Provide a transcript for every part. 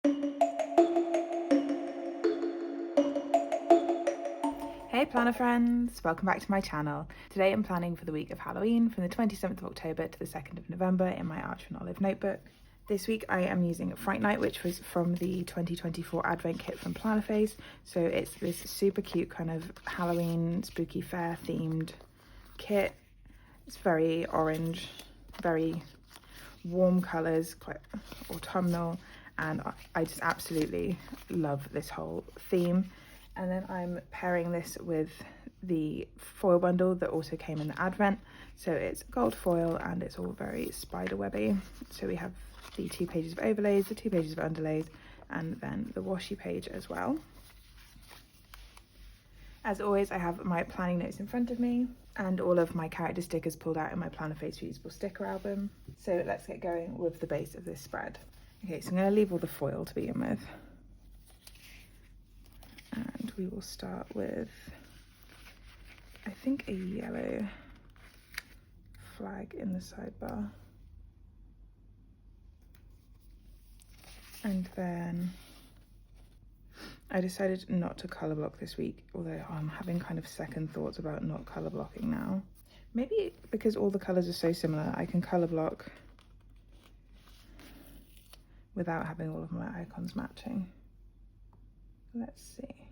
Hey planner friends, welcome back to my channel. Today I'm planning for the week of Halloween from the 27th of October to the 2nd of November in my Archer and Olive notebook. This week I am using Fright Night, which was from the 2024 Advent kit from Plannerface. So it's this super cute kind of Halloween spooky fair themed kit. It's very orange, very warm colours, quite autumnal, and I just absolutely love this whole theme. And then I'm pairing this with the foil bundle that also came in the Advent. So it's gold foil and it's all very spider webby. So we have the 2 pages of overlays, the 2 pages of underlays, and then the washi page as well. As always, I have my planning notes in front of me and all of my character stickers pulled out in my Plannerface reusable sticker album. So let's get going with the base of this spread. Okay, so I'm going to leave all the foil to begin with. And we will start with, I think, a yellow flag in the sidebar. And then I decided not to colour block this week, although I'm having kind of second thoughts about not colour blocking now. Maybe because all the colours are so similar, I can colour block without having all of my icons matching. Let's see.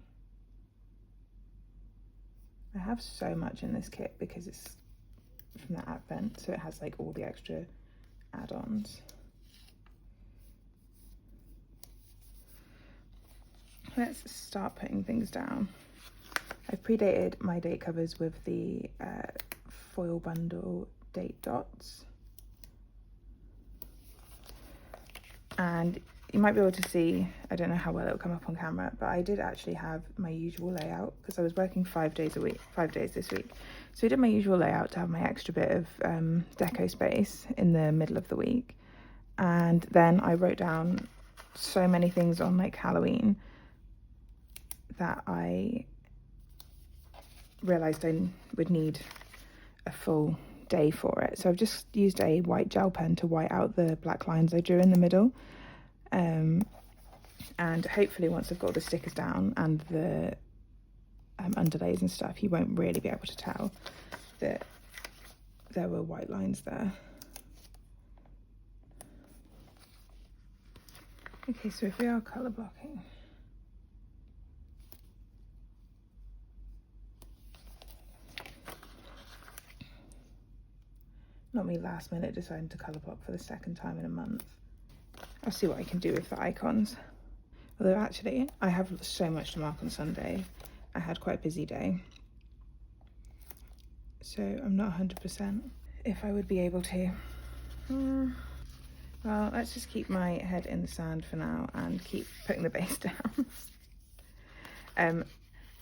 I have so much in this kit because it's from the Advent, so it has like all the extra add-ons. Let's start putting things down. I've predated my date covers with the foil bundle date dots. And you might be able to see, I don't know how well it'll come up on camera, but I did actually have my usual layout because I was working 5 days a week, 5 days this week. So I did my usual layout to have my extra bit of deco space in the middle of the week. And then I wrote down so many things on like Halloween that I realised I would need a full day for it. So I've just used a white gel pen to white out the black lines I drew in the middle. And hopefully once I've got the stickers down and the underlays and stuff, you won't really be able to tell that there were white lines there. Okay, so if we are colour blocking, not me last minute deciding to colour block for the second time in a month. I'll see what I can do with the icons. Although actually, I have so much to mark on Sunday. I had quite a busy day. So I'm not 100% if I would be able to. Well, let's just keep my head in the sand for now and keep putting the base down.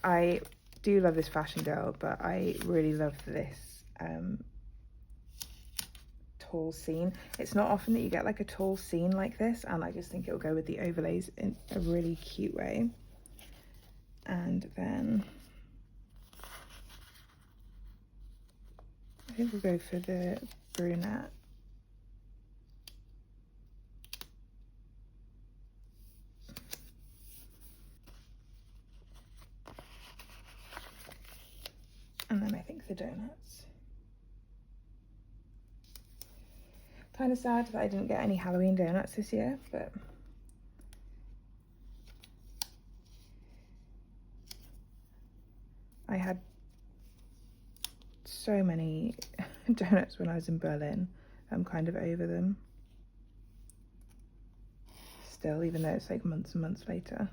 I do love this fashion girl, but I really love this tall scene. It's not often that you get like a tall scene like this, and I just think it'll go with the overlays in a really cute way. And then I think we'll go for the brunette. And then I think the donuts. Kind of sad that I didn't get any Halloween donuts this year, but I had so many donuts when I was in Berlin. I'm kind of over them still, even though it's like months and months later.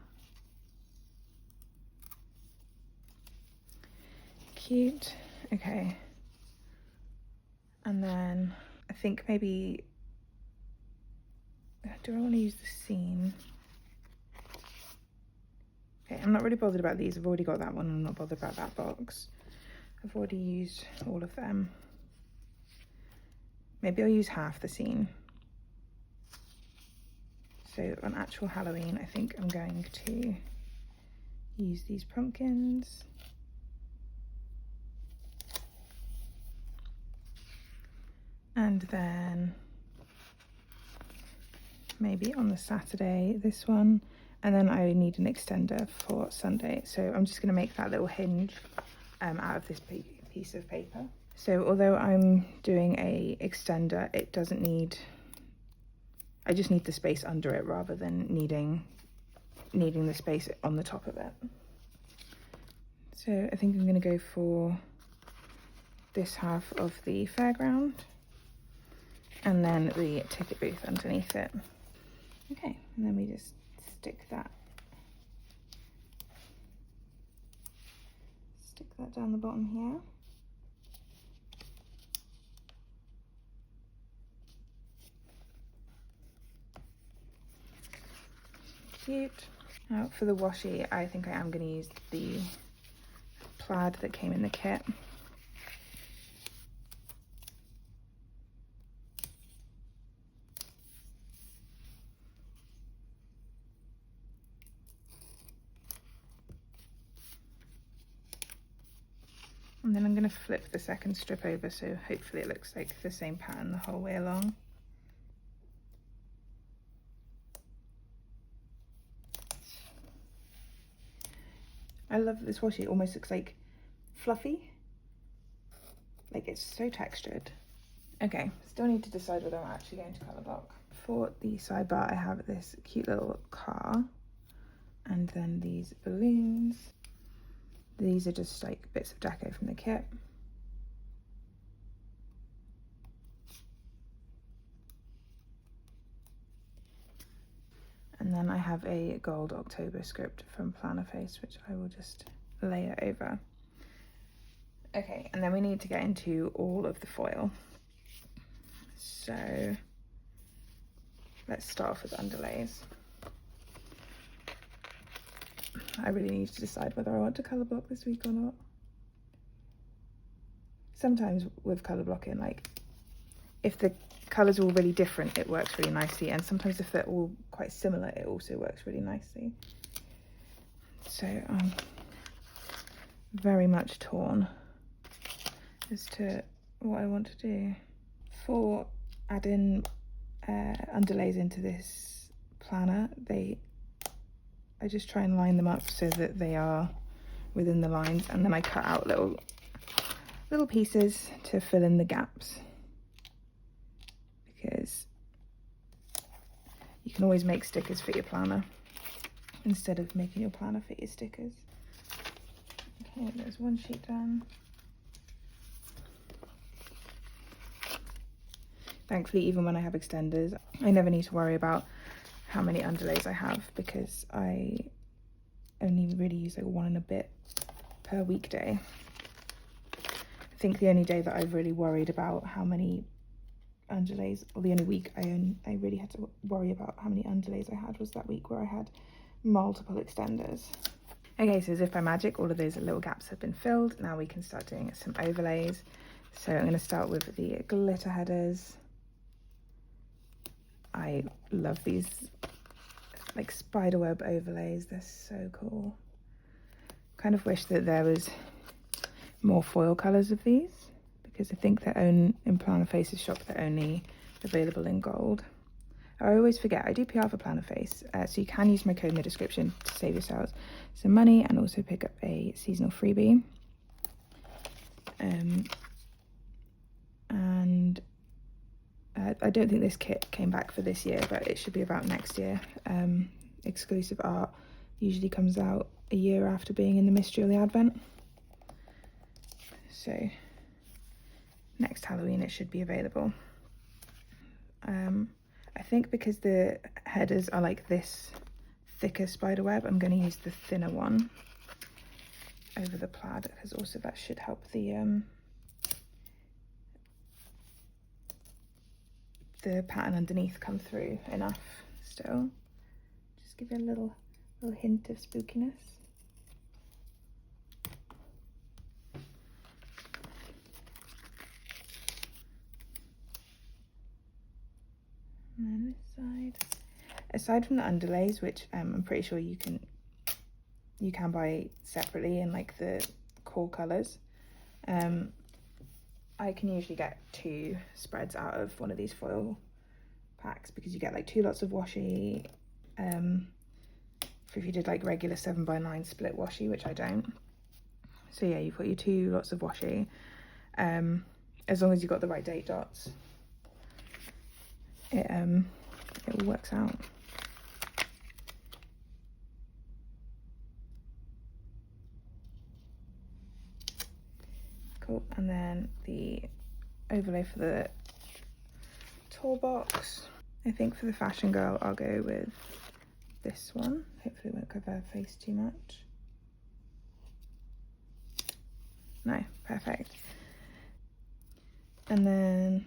Cute. Okay. And then I think maybe, do I want to use the scene? Okay, I'm not really bothered about these. I've already got that one. I'm not bothered about that box. I've already used all of them. Maybe I'll use half the scene. So on actual Halloween, I think I'm going to use these pumpkins. And then maybe on the Saturday, this one, and then I need an extender for Sunday. So I'm just going to make that little hinge out of this piece of paper. So although I'm doing a extender, it doesn't need, I just need the space under it rather than needing the space on the top of it. So I think I'm going to go for this half of the fairground and then the ticket booth underneath it. Okay, and then we just stick that down the bottom here. Cute. Now for the washi, I think I am going to use the plaid that came in the kit. And then I'm going to flip the second strip over, so hopefully it looks like the same pattern the whole way along. I love this washi, it almost looks like fluffy. Like it's so textured. Okay, still need to decide whether I'm actually going to colour block. For the sidebar I have this cute little car and then these balloons. These are just like bits of deco from the kit. And then I have a gold October script from Plannerface, which I will just layer over. Okay, and then we need to get into all of the foil. So let's start off with underlays. I really need to decide whether I want to colour block this week or not. Sometimes with colour blocking, like if the colours are all really different, it works really nicely, and sometimes if they're all quite similar, it also works really nicely. So I'm very much torn as to what I want to do. For adding underlays into this planner, I just try and line them up so that they are within the lines, and then I cut out little pieces to fill in the gaps, because you can always make stickers for your planner instead of making your planner fit your stickers. Okay, there's one sheet done. Thankfully, even when I have extenders, I never need to worry about how many underlays I have, because I only really use like 1 and a bit per weekday. I think the only day that I've really worried about how many underlays, or the only week I really had to worry about how many underlays I had, was that week where I had multiple extenders. Okay, so as if by magic, all of those little gaps have been filled. Now we can start doing some overlays. So I'm going to start with the glitter headers. I love these like spiderweb overlays, they're so cool. Kind of wish that there was more foil colours of these, because I think they're in Plannerface's shop, they're only available in gold. I always forget, I do PR for Plannerface, so you can use my code in the description to save yourselves some money and also pick up a seasonal freebie. I don't think this kit came back for this year, but it should be about next year. Exclusive art usually comes out a year after being in the Mystery or the Advent. So next Halloween it should be available. I think because the headers are like this thicker spider web, I'm going to use the thinner one over the plaid, because also that should help the pattern underneath come through enough still. Just give it a little hint of spookiness. And then this side. Aside from the underlays, which I'm pretty sure you can buy separately in like the core colours, I can usually get 2 spreads out of one of these foil packs because you get like 2 lots of washi for if you did like regular 7x9 split washi, which I don't. So yeah, you've got your 2 lots of washi, as long as you've got the right date dots, it works out. Cool. And then the overlay for the toolbox. I think for the fashion girl I'll go with this one. Hopefully it won't cover her face too much. No, perfect. And then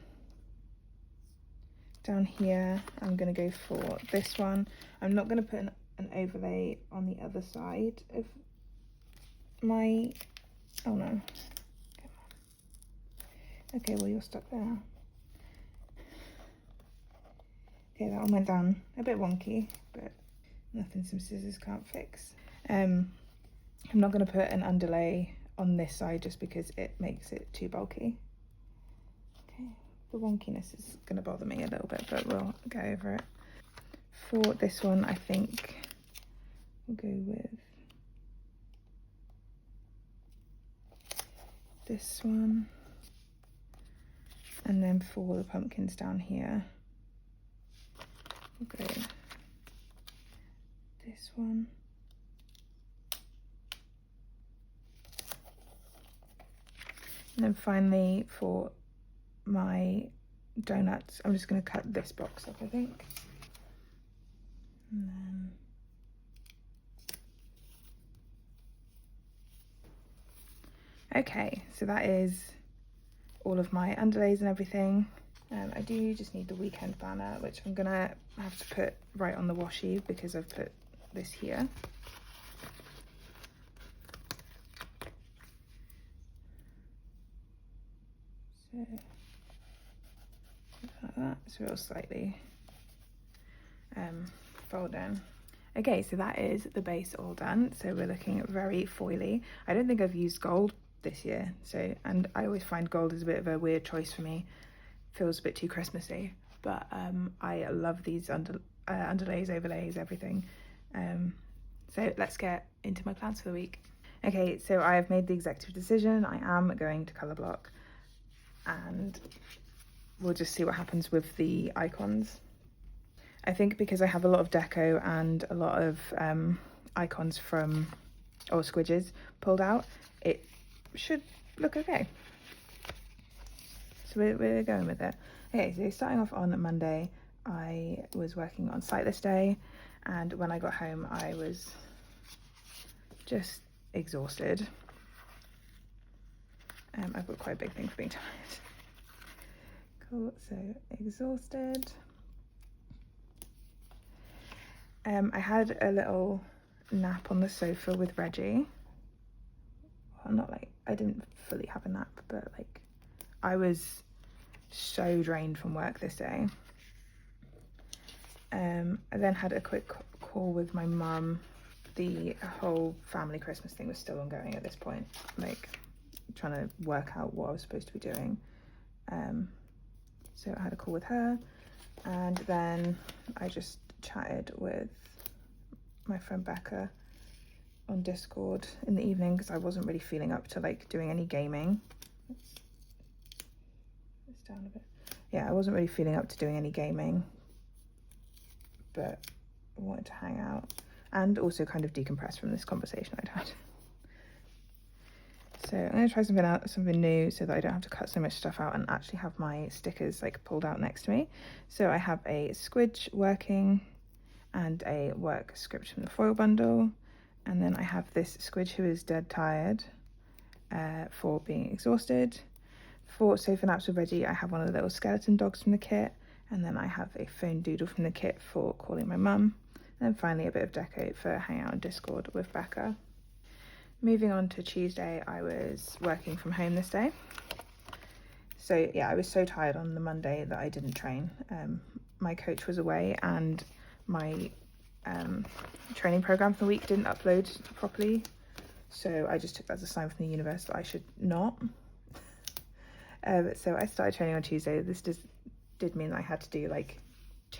down here I'm going to go for this one. I'm not going to put an overlay on the other side of my, oh no, okay, well you're stuck there. Okay, that one went down a bit wonky, but nothing some scissors can't fix. I'm not going to put an underlay on this side just because it makes it too bulky. Okay, the wonkiness is going to bother me a little bit, but we'll go over it. For this one, I think we'll go with this one. And then for the pumpkins down here, we'll go this one. And then finally for my donuts, I'm just going to cut this box up, I think. And then okay, so that is all of my underlays and everything. I do just need the weekend banner, which I'm gonna have to put right on the washi because I've put this here. So like that, so it'll slightly fold in. Okay, so that is the base all done. So we're looking at very foily. I don't think I've used gold this year, so, and I always find gold is a bit of a weird choice for me. Feels a bit too Christmassy, but I love these underlays, overlays, everything. So let's get into my plans for the week. Okay, so I have made the executive decision. I am going to colour block, and we'll just see what happens with the icons. I think because I have a lot of deco and a lot of icons from, or squidges pulled out, it should look okay. So we're going with it. Okay, so starting off on Monday, I was working on Sightless Day, and when I got home I was just exhausted. I've got quite a big thing for being tired. Cool, so exhausted. I had a little nap on the sofa with Reggie. Well, not like, I didn't fully have a nap, but like I was so drained from work this day. I then had a quick call with my mum. The whole family Christmas thing was still ongoing at this point, like trying to work out what I was supposed to be doing. So I had a call with her, and then I just chatted with my friend Becca on Discord in the evening because I wasn't really feeling up to like doing any gaming. It's down a bit. Yeah, I wasn't really feeling up to doing any gaming, but I wanted to hang out and also kind of decompress from this conversation I'd had. So I'm going to try something new so that I don't have to cut so much stuff out and actually have my stickers like pulled out next to me. So I have a squidge working and a work script from the foil bundle. And then I have this squidge who is dead tired for being exhausted. For Sofa Naps with Reggie, I have one of the little skeleton dogs from the kit. And then I have a phone doodle from the kit for calling my mum. And then finally a bit of deco for hanging out on Discord with Becca. Moving on to Tuesday, I was working from home this day. So yeah, I was so tired on the Monday that I didn't train. My coach was away and my training program for the week didn't upload properly. So I just took that as a sign from the universe that I should not. So I started training on Tuesday. This did mean that I had to do like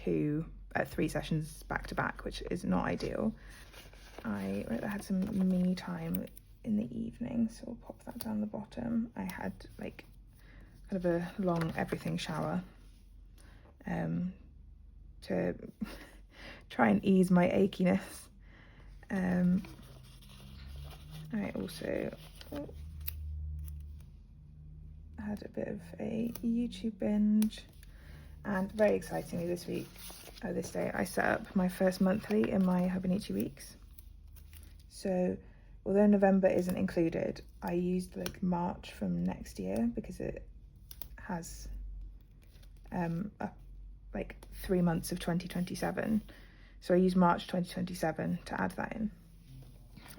three sessions back to back, which is not ideal. I had some me time in the evening, so I'll pop that down the bottom. I had like kind of a long everything shower to try and ease my achiness. I also had a bit of a YouTube binge, and very excitingly this day I set up my first monthly in my Hobonichi weeks. So although November isn't included, I used like March from next year because it has like 3 months of 2027. So I used March 2027 to add that in.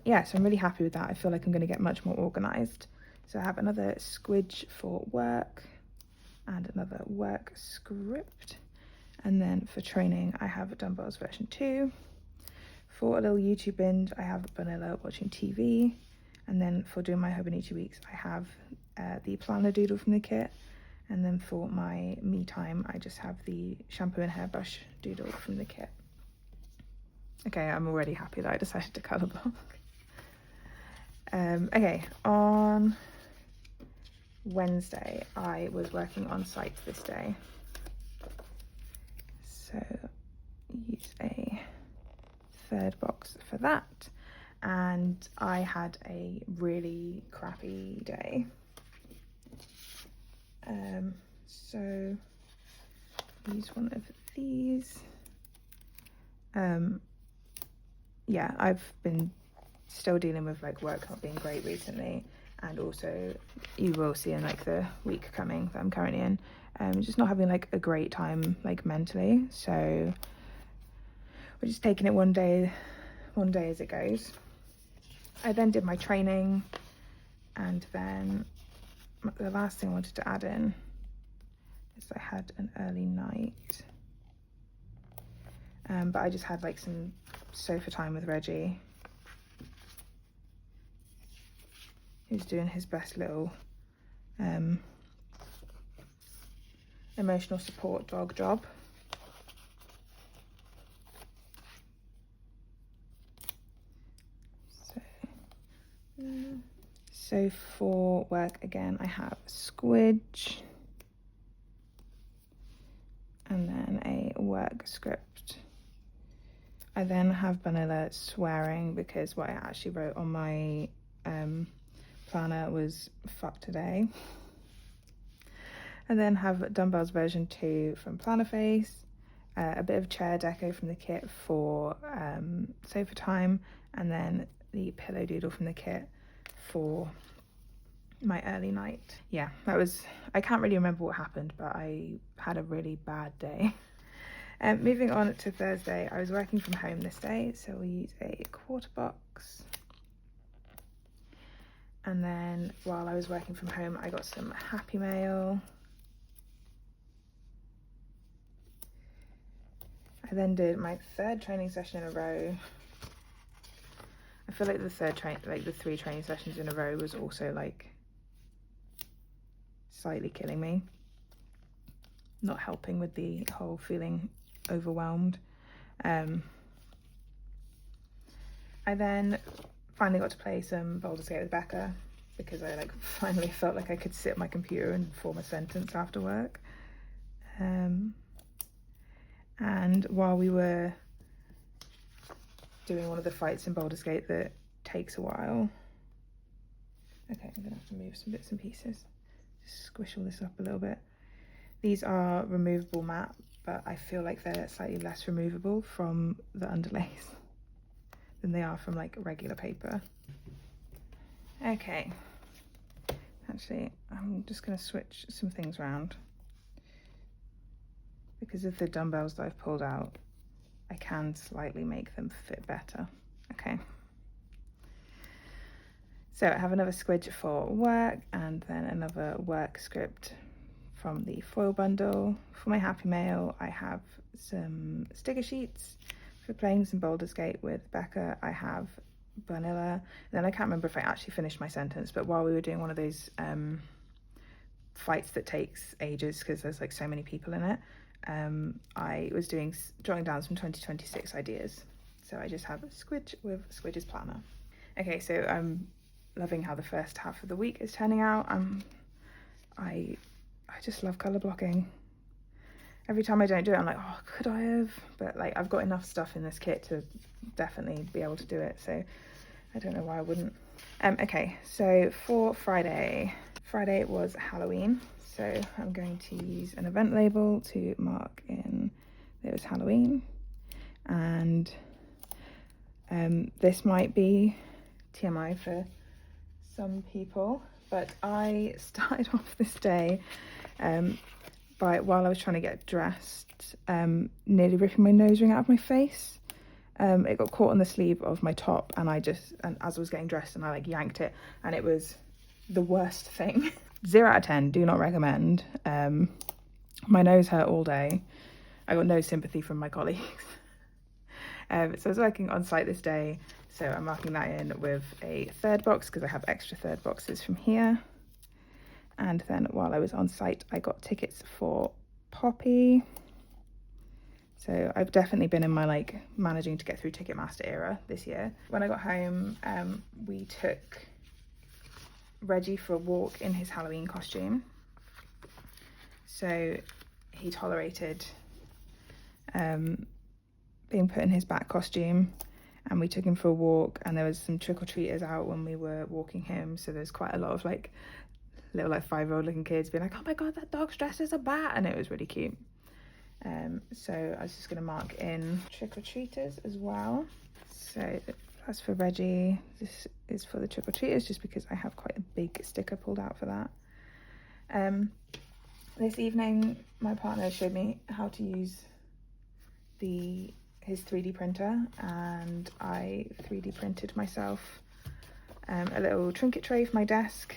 Yeah, so I'm really happy with that. I feel like I'm going to get much more organised. So I have another squidge for work and another work script. And then for training, I have dumbbells version 2. For a little YouTube binge, I have Vanilla watching TV. And then for doing my Hobonichi weeks, I have the planner doodle from the kit. And then for my me time, I just have the shampoo and hairbrush doodle from the kit. Okay, I'm already happy that I decided to colour block. Okay, on Wednesday, I was working on site this day. So use a third box for that. And I had a really crappy day. So use one of these. Yeah, I've been still dealing with like work not being great recently, and also you will see in like the week coming that I'm currently in, just not having like a great time like mentally. So we're just taking it one day as it goes. I then did my training, and then the last thing I wanted to add in is I had an early night, but I just had like some sofa time with Reggie, who's doing his best little emotional support dog job. So for work again, I have squidge and then a work script. I then have Vanilla swearing because what I actually wrote on my planner was fuck today. And then have dumbbells version 2 from Plannerface, a bit of chair deco from the kit for sofa time, and then the pillow doodle from the kit for my early night. Yeah, I can't really remember what happened, but I had a really bad day. Moving on to Thursday, I was working from home this day, so we'll use a quarter box. And then while I was working from home, I got some Happy Mail. I then did my third training session in a row. I feel like the 3 training sessions in a row was also like slightly killing me, not helping with the whole feeling overwhelmed. I then finally got to play some Baldur's Gate with Becca because I like finally felt like I could sit at my computer and form a sentence after work. And while we were doing one of the fights in Baldur's Gate that takes a while, okay, I'm gonna have to move some bits and pieces, just squish all this up a little bit. These are removable matte, but I feel like they're slightly less removable from the underlays than they are from like regular paper. Okay, actually I'm just going to switch some things around because of the dumbbells that I've pulled out. I can slightly make them fit better. Okay, so I have another squidge for work and then another work script from the foil bundle. For my Happy Mail, I have some sticker sheets. For playing some Baldur's Gate with Becca, I have Vanilla. And then I can't remember if I actually finished my sentence, but while we were doing one of those fights that takes ages because there's like so many people in it, I was jotting down some 2026 ideas. So I just have a squidge with Squidge's planner. Okay, so I'm loving how the first half of the week is turning out. I just love colour blocking. Every time I don't do it, I'm like, oh, could I have? But like, I've got enough stuff in this kit to definitely be able to do it. So I don't know why I wouldn't. Okay, so for Friday was Halloween. So I'm going to use an event label to mark in that it was Halloween. And this might be TMI for some people, but I started off this day while I was trying to get dressed, nearly ripping my nose ring out of my face. It got caught on the sleeve of my top, and as I was getting dressed, and I like yanked it, and it was the worst thing. 0 out of 10, do not recommend. My nose hurt all day. I got no sympathy from my colleagues. So I was working on site this day, so I'm marking that in with a third box because I have extra third boxes from here. And then while I was on site, I got tickets for Poppy. So I've definitely been in my like managing to get through Ticketmaster era this year. When I got home, we took Reggie for a walk in his Halloween costume. So he tolerated being put in his bat costume, and we took him for a walk, and there was some trick-or-treaters out when we were walking him, so there's quite a lot of like little like 5-year-old looking kids being like, oh my god, that dog's dressed as a bat, and it was really cute. So I was just going to mark in trick-or-treaters as well. So that's for Reggie. This is for the trick-or-treaters just because I have quite a big sticker pulled out for that. This evening my partner showed me how to use his 3D printer, and I 3D printed myself a little trinket tray for my desk,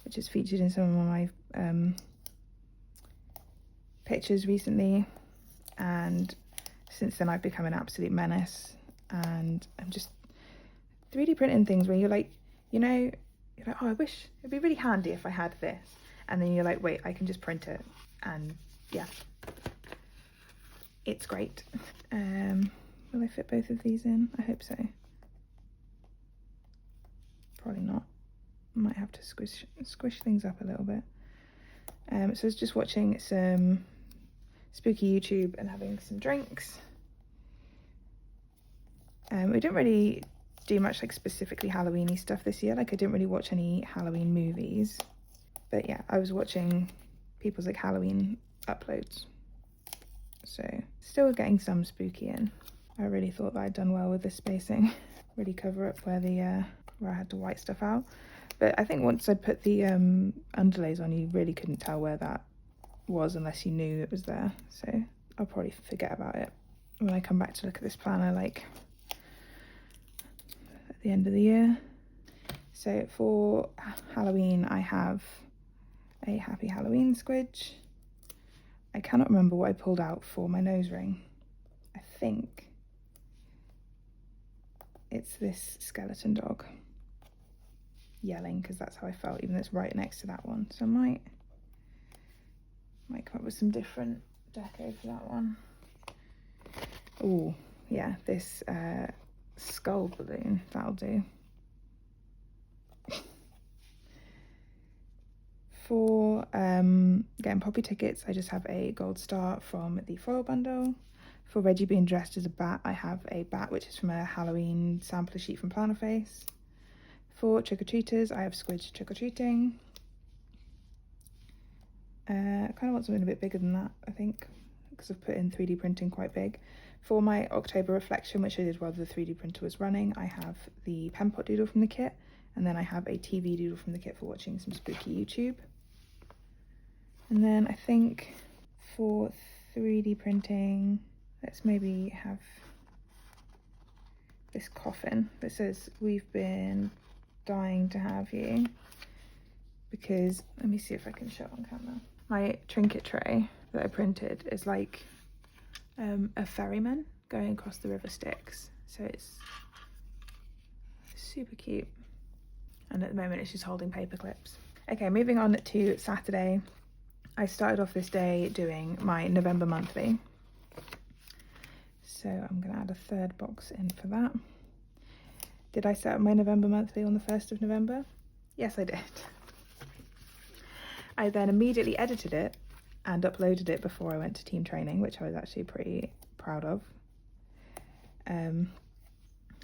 which is featured in some of my pictures recently, and since then I've become an absolute menace, and I'm just 3D printing things where you're like, oh, I wish it'd be really handy if I had this, and then you're like, wait, I can just print it, and yeah, it's great. Will I fit both of these in? I hope so. Probably not. Might have to squish things up a little bit. So I was just watching some spooky YouTube and having some drinks. We didn't really do much like specifically Halloween-y stuff this year. Like I didn't really watch any Halloween movies. But yeah, I was watching people's like Halloween uploads. So still getting some spooky in. I really thought that I'd done well with this spacing. Really cover up where I had to white stuff out. But I think once I put the underlays on, you really couldn't tell where that was unless you knew it was there. So I'll probably forget about it when I come back to look at this planner, like at the end of the year. So for Halloween, I have a Happy Halloween squidge. I cannot remember what I pulled out for my nose ring. I think it's this skeleton dog yelling, because that's how I felt, even though it's right next to that one. So I might come up with some different deco for that one. Oh yeah, this skull balloon, that'll do. For getting Poppy tickets, I just have a gold star from the foil bundle. For Reggie being dressed as a bat, I have a bat which is from a Halloween sampler sheet from Plannerface. For trick-or-treaters, I have Squidge trick-or-treating. I kind of want something a bit bigger than that, I think, because I've put in 3D printing quite big. For my October reflection, which I did while the 3D printer was running, I have the pen pot doodle from the kit, and then I have a TV doodle from the kit for watching some spooky YouTube. And then I think for 3D printing, let's maybe have this coffin that says, "We've been dying to have you," because let me see if I can show it on camera. My trinket tray that I printed is like a ferryman going across the River Styx, so it's super cute, and at the moment it's just holding paper clips. Okay, moving on to Saturday. I started off this day doing my November monthly. So I'm going to add a third box in for that. Did I set up my November monthly on the 1st of November? Yes, I did. I then immediately edited it and uploaded it before I went to team training, which I was actually pretty proud of. And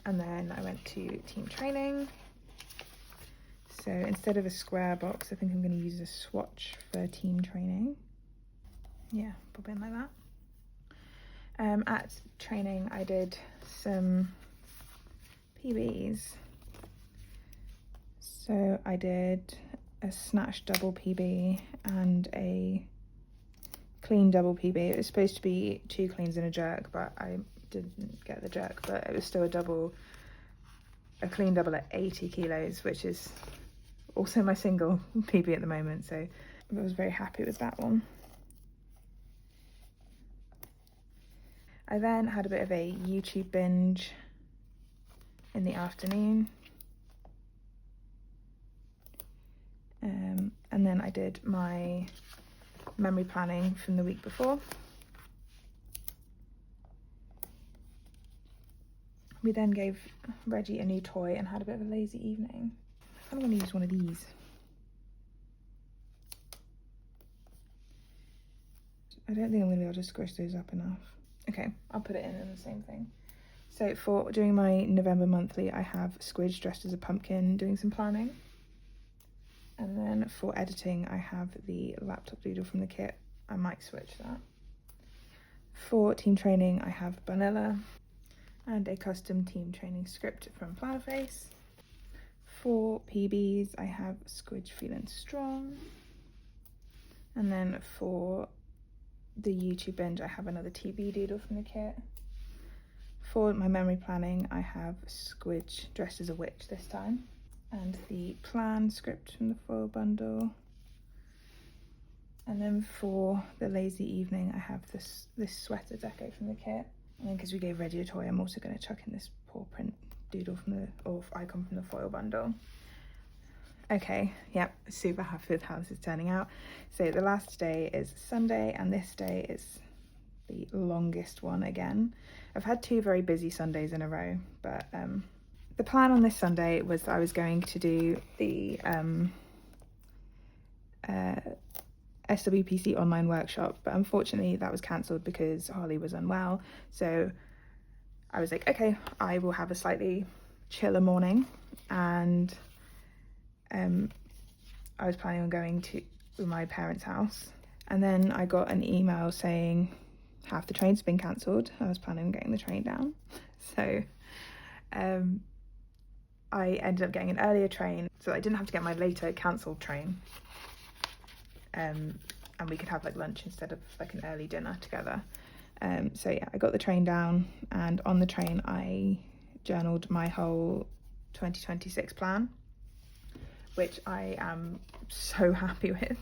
then I went to team training. So instead of a square box, I think I'm going to use a swatch for team training. Yeah, pop in like that. At training, I did some PBs. So I did a snatch double PB and a clean double PB. It was supposed to be 2 cleans and a jerk, but I didn't get the jerk, but it was still a clean double at 80 kilos, which is also my single PB at the moment, so I was very happy with that one. I then had a bit of a YouTube binge in the afternoon. And then I did my memory planning from the week before. We then gave Reggie a new toy and had a bit of a lazy evening. I kind of want to use one of these. I don't think I'm going to be able to squish those up enough. Okay, I'll put it in the same thing. So for doing my November monthly, I have Squidge dressed as a pumpkin doing some planning. And then for editing, I have the laptop doodle from the kit. I might switch that. For team training, I have Vanilla and a custom team training script from Plannerface. For PBs, I have Squidge Feeling Strong. And then for the YouTube binge, I have another TV doodle from the kit. For my memory planning, I have Squidge dressed as a witch this time. And the plan script from the foil bundle. And then for the lazy evening, I have this sweater deco from the kit. And then because we gave Reggie a toy, I'm also going to chuck in this paw print doodle or icon from the foil bundle. Okay, yep, super happy with how this is turning out. So the last day is Sunday, and this day is the longest one again. I've had 2 very busy Sundays in a row, but the plan on this Sunday was that I was going to do the SWPC online workshop, but unfortunately that was cancelled because Holly was unwell. So I was like, okay, I will have a slightly chiller morning, and I was planning on going to my parents' house, and then I got an email saying half the train's been cancelled. I was planning on getting the train down, so I ended up getting an earlier train so I didn't have to get my later cancelled train, and we could have like lunch instead of like an early dinner together. So yeah, I got the train down, and on the train I journaled my whole 2026 plan, which I am so happy with.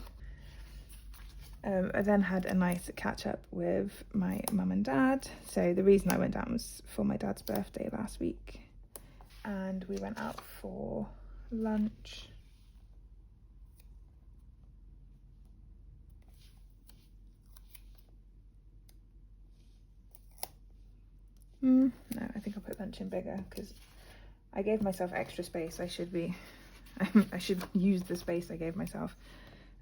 I then had a nice catch up with my mum and dad. So the reason I went down was for my dad's birthday last week, and we went out for lunch. No, I think I'll put lunch in bigger because I gave myself extra space. I should use the space I gave myself.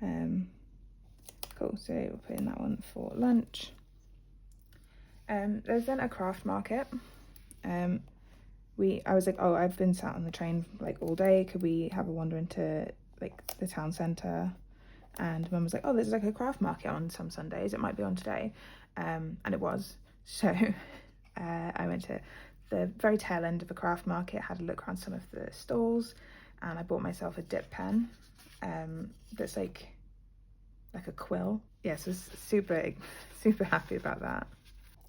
Cool, so we'll put in that one for lunch. There's then a craft market. I was like, oh, I've been sat on the train like all day, could we have a wander into like the town centre? And Mum was like, oh, there's like a craft market on some Sundays, it might be on today. And it was. So I went to the very tail end of the craft market, had a look around some of the stalls, and I bought myself a dip pen that's like a quill. Yes, I was super happy about that.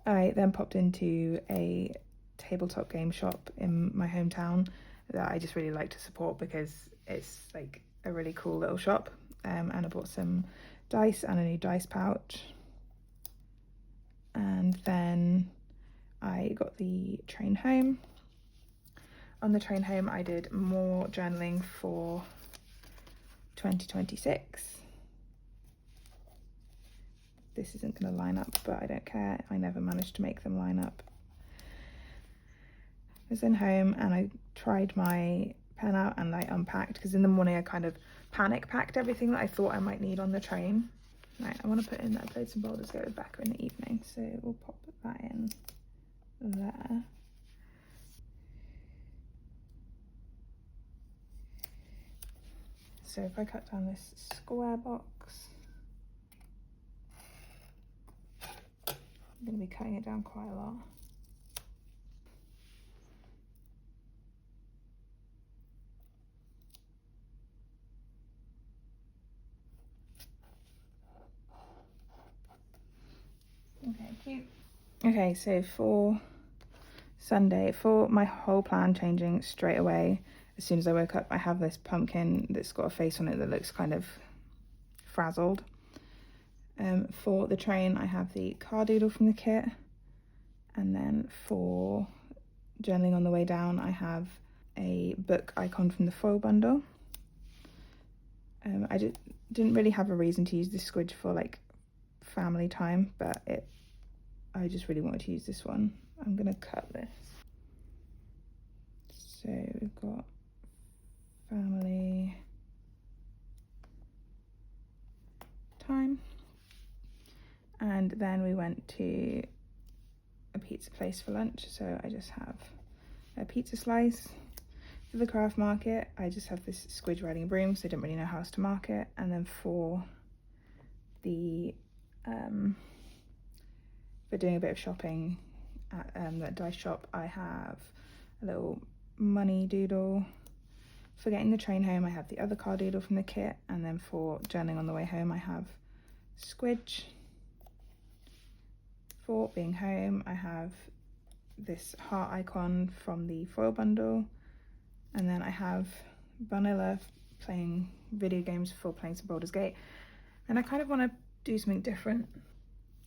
I then popped into a tabletop game shop in my hometown that I just really like to support because it's like a really cool little shop, and I bought some dice and a new dice pouch. And then I got the train home. On the train home I did more journaling for 2026. this isn't going to line up, but I don't care. I never managed to make them line up. I was then home and I tried my pen out and I unpacked, because in the morning I kind of panic packed everything that I thought I might need on the train. Right, I want to put in that I played some Baldur's Gate with Becca in the evening, so we'll pop that in there. So if I cut down this square box, I'm going to be cutting it down quite a lot. Okay, cute. Okay, so for Sunday, for my whole plan changing straight away, as soon as I woke up, I have this pumpkin that's got a face on it that looks kind of frazzled. For the train, I have the car doodle from the kit. And then for journaling on the way down, I have a book icon from the foil bundle. I didn't really have a reason to use this squidge for like family time, but I just really wanted to use this one. I'm gonna cut this. So we've got family time, and then we went to a pizza place for lunch, so I just have a pizza slice. For the craft market, I just have this squidge riding a broom, so I didn't really know how else to mark it. And then for the for doing a bit of shopping at that dice shop, I have a little money doodle. For getting the train home, I have the other car doodle from the kit, and then for journaling on the way home, I have squidge. For being home, I have this heart icon from the foil bundle, and then I have Vanilla playing video games for playing some Baldur's Gate, and I kind of want to do something different.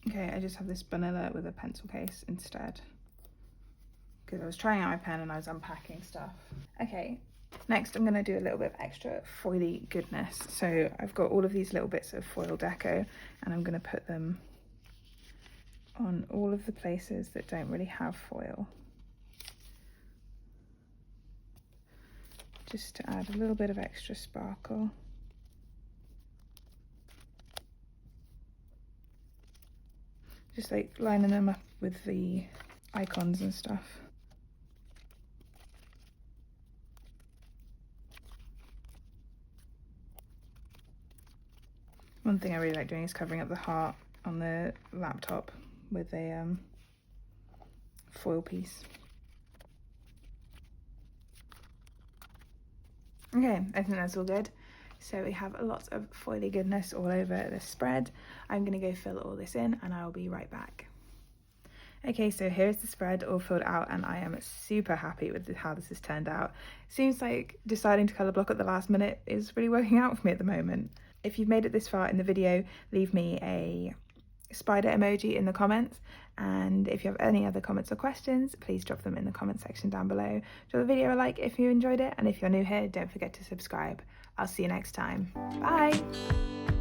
Okay, I just have this Vanilla with a pencil case instead, because I was trying out my pen and I was unpacking stuff. Okay, next I'm going to do a little bit of extra foily goodness. So I've got all of these little bits of foil deco, and I'm going to put them on all of the places that don't really have foil, just to add a little bit of extra sparkle. Just like lining them up with the icons and stuff. One thing I really like doing is covering up the heart on the laptop with a foil piece. Okay, I think that's all good. So we have a lot of foily goodness all over the spread. I'm gonna go fill all this in and I'll be right back. Okay, so here's the spread all filled out, and I am super happy with how this has turned out. Seems like deciding to colour block at the last minute is really working out for me at the moment. If you've made it this far in the video, leave me a spider emoji in the comments, and if you have any other comments or questions, please drop them in the comment section down below. Drop the video a like if you enjoyed it, and if you're new here, don't forget to subscribe. I'll see you next time. Bye!